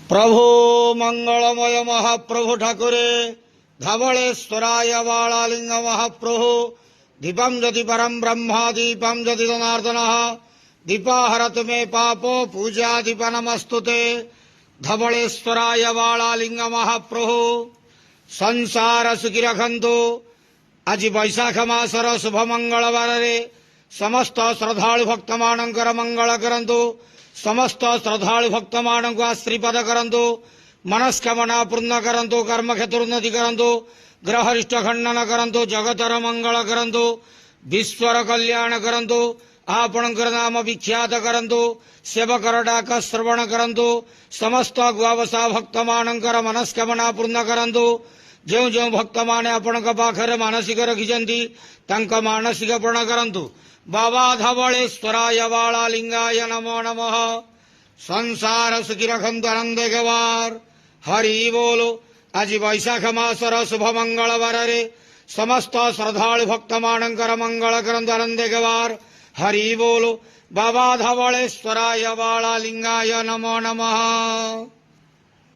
प्रभु मंगलमय महाप्रभु ठाकुरे धवलेश्वराय बालालिंग महाप्रभु दीपम जति परम ब्रह्मा दीपम जति जनार्दन दीपाहरत मे पापो पूजा दीप नमस्तुते धवलेश्वराय बालालिंग महाप्रभु संसार सुखी रखंतु। आज बैशाख मासर शुभ मंगलवार समस्त श्रद्धालु भक्त मानकर मंगल करंतु। समस्त श्रद्धालु भक्त मान को आशीर्वाद करंतु। मनस्कामना पूर्ण करंतु। कर्म क्षेत्र उन्नति करंतु। ग्रहरिष्ट खंडन करंतु। जगतर मंगल करंतु। विश्वर कल्याण करंतु। आपणकर नाम विख्यात करंतु। सेवकर डाक श्रवण करंतु। समस्त गुआवसा भक्त मानकर मनस्कामना पूर्ण करंतु। जो जो भक्त माने आपण पाखरे मानसिक रखिछंती तांका मानसिक पूर्ण करंतु। बाबा धवलेश्वराय बालालिंगाय नमो नमः। संसार सुखी रखंतु आनंद गवार हरि बोलो। आज बैशाख मासर शुभ मंगलवार समस्त श्रद्धालु भक्त मानकर मंगल करंतु आनंद गवार हरि बोलो। बाबा धवलेश्वराय बालालिंगाय नमो नमः।